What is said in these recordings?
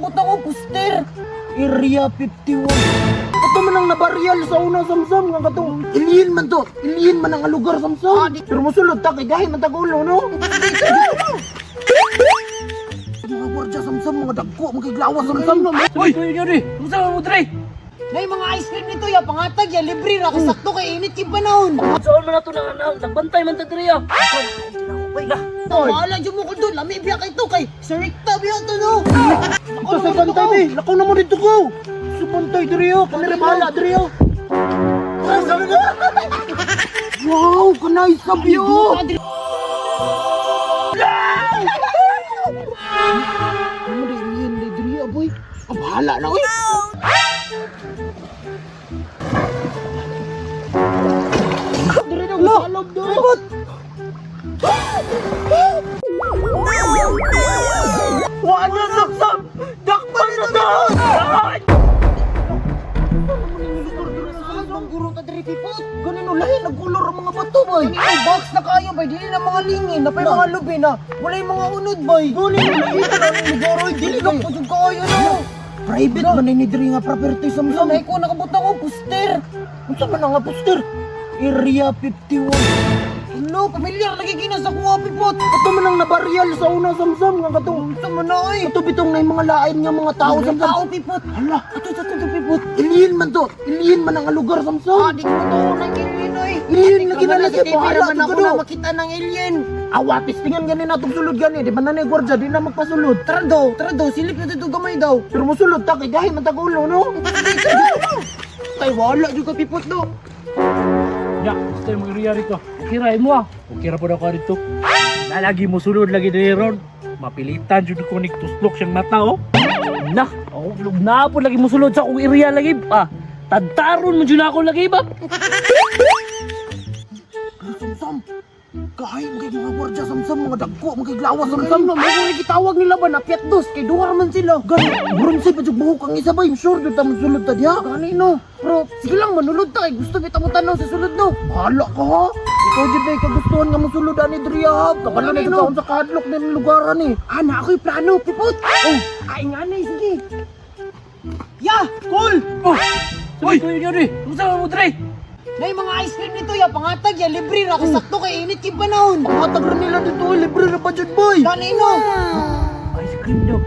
nakabutang og poster. Area 51. Ito man ang nabaryal sa unang samsam nga katong alien man to. Alien man ang lugar samsam. Pero musulod ta kay gahin man tagulo no. Mga gwardiya samsam mga dagko magiglawas samsam no. Uy, yun. Musa mo dre. Nay mga ice cream nito ya pangatag ya libre ra kay sakto kay init kay panahon. Saan man nato nagbantay man ta dre ah. Wala jud mo ko doon, lami biya kay to kay Sarikta biya to no. Ito sa bantay ni. Lakaw na mo dito ko. Sa bantay diriyo. Kanira bahala diriyo. Wow, kanay sabyo. Ano di alien di diriyo boy? Ah, bahala na oy. Diri na ko sa loob do. Wala samsam! Dakpan na to! Ang guro ka diri pipot. Ganun lahi, nagkulor ang mga bato boy. Ang box na kayo bay dili na mga lingin, na pa mga lubi na. Wala yung mga unod bay. Ganun lahi, nagoroy, Dili ka po jud kayo no. private man ni diri nga property samsam. Nay ko nakabutang og poster. Unsa man nga poster? Area 51. Ano, pamilyar lagi kina sa kuha pipot. Ito man ang nabaryal sa unang samsam nga katong Unsa man na oy? ito bitong na yung mga lain nga mga tao samsam. Tao pipot. Hala, Ito pipot. alien man to. Alien man ang lugar samsam. Di ko to nang alien oy. Alien lagi na Sa lagi. TV Bahala naman ako to na do. makita ng alien. Awatis tingnan gani natong sulod gani. Di ba na ni gwardiya di na magpasulod. Tara daw, silip na dito gamay daw. Pero musulod ta kay gahin man tagulo no. Tay wala jud ka pipot do. Ya, gusto yung mag-iriya rito. Kiray mo ah. Kira po na ka rito. Nalagi mo sulod lagi diri ron. Mapilitan jud ko nig tuslok siyang mata oh. Na, oh, na po lagi mo sulod sa akong iriya lagi. Ah, tadtaron mo jud ako lagi ba? Samsam. Gahin kay mga gwardiya samsam mga dagko magiglawas samsam no. Mo gitawag nila ba na piatdos kay duha man sila. Gani, bronze pa jud buhok ang isa ba yung sure jud ta sulod ta diha. Gani no. Bro, sige lang manulod ta kay gusto kita mo tanaw sa sulod no. Bahala ka ha. Ikaw jud bay kagustuhan nga mosulod ani diriya ha. Kabalo na ikaw sa kahadlok ng lugaran ni. Ana ako'y plano pipot. Oh, Ay nga nay sige. Ya, cool. Oh, sabi ko yun eh. Musa mo dre. Nay mga ice cream nito ya pangatag ya libre ra kay sakto kay init kay panahon. matag ra nila dito libre ra pa jud boy. Gani no. Ice cream nyo.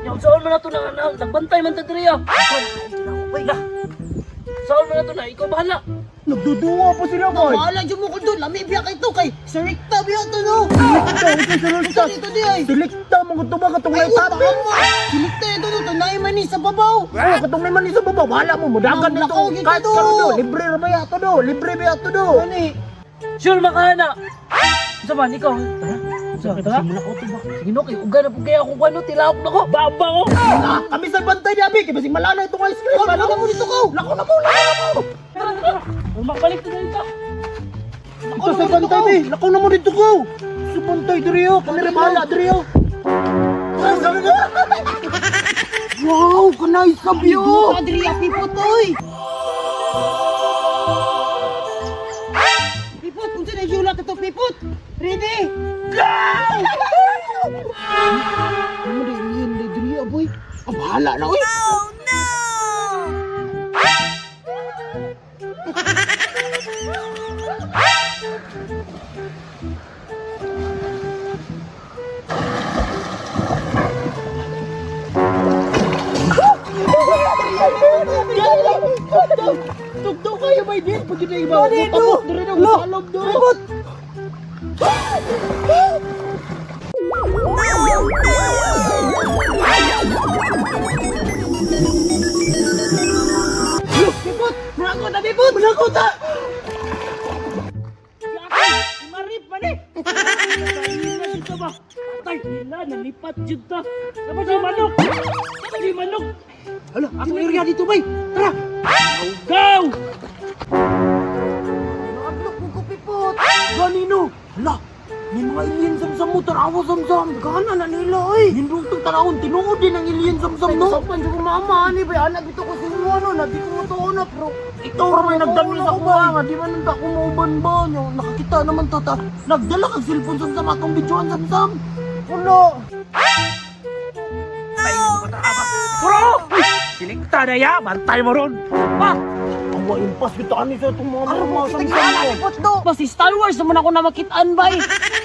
Yung saan man nato nagbantay man ta dre ah. Saan man nato na, ikaw bahala. Nagduduwa pa sila boy. Wala jud mo ko doon, lami biya kay to kay Sarikta biya to no. Silikta, Dito di ay. silikta mga tuba katong Ay may tabi. utang mo. Silikta ito to nay mani sa babaw. Oh, katong may mani sa baba, wala mo, mudagan Ang dito. lakaw gito Kahit do. karo do, libre ra ba yato do, libre ba yato do. Gani. Sure makahana. Sa man ikaw. Tara. Tara. Sige no, kay uga na po kaya ako ano, tilawak na ko. Baba ko. Ah, kami sa bantay di abi, kay basig malana itong ice cream. Lako na mo dito ko. Lako na mo. Tara, tara. Makabalik na dito. Ito sa bantay di, lako na mo dito ko. Sa bantay diriyo, kanira bahala diriyo. Wow, kanay sabyo. Adri api putoy. Pipot, unsa na yula ka to pipot? Ready? Ano di alien di diriyo boy? Ah, bahala na oy. Tugtog kayo ba din? Pag yun na iba, tapos na rin ako sa loob doon. Ribot! Pipot, manakot na pipot. Manakot ha! Marip man eh. Nila dito ba? Patay nila, nalipat dito ta. Dapat si manok. Dapat si manok. Hala, atong area dito bay. Tara! Go! Naadlok mo ko pipot. Ganino? Hala, may mga alien samsam mo, tarawa samsam. Gana na nila oy. Hindong itong tanahon, tinuod din ang alien samsam no? Sapan jud ko mama ani ba anak bito ko sinuwa no, nabi ko to na pro. Ikaw ra may nagdami sa kuha nga, di man nang ako mauban ba nyo? Nakakita naman tata. Nagdala kang cellphone samsam atong videoan samsam. Ulo. Ay, mata ka ba? Silikta na ya, bantay mo ron. Pa! Awa, impas kita ani sa itong mga Ano mo samsam kita mo. ni Putdo? Basi Star Wars naman ako na makitaan bay.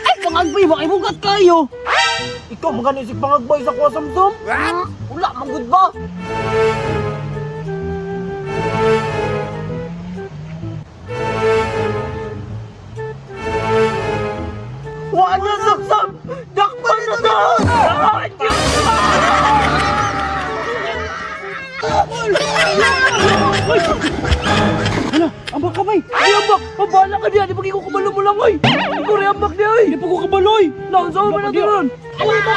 Ay, pangagbay ba? Ay, bugat kayo. Ikaw, maganisig pangagbay sa kuha samsam? Wala, manggod ba? Wa na samsam! Dakpan na to! Hala, ambak ka bay! Ay, ambak! Mabala ka diyan! Di ba ko kabalo mo lang, oy! Ikaw rin ambak niya, oy! Di pa ko kabaloy! Nakasama ba natin ron? Ay, ba?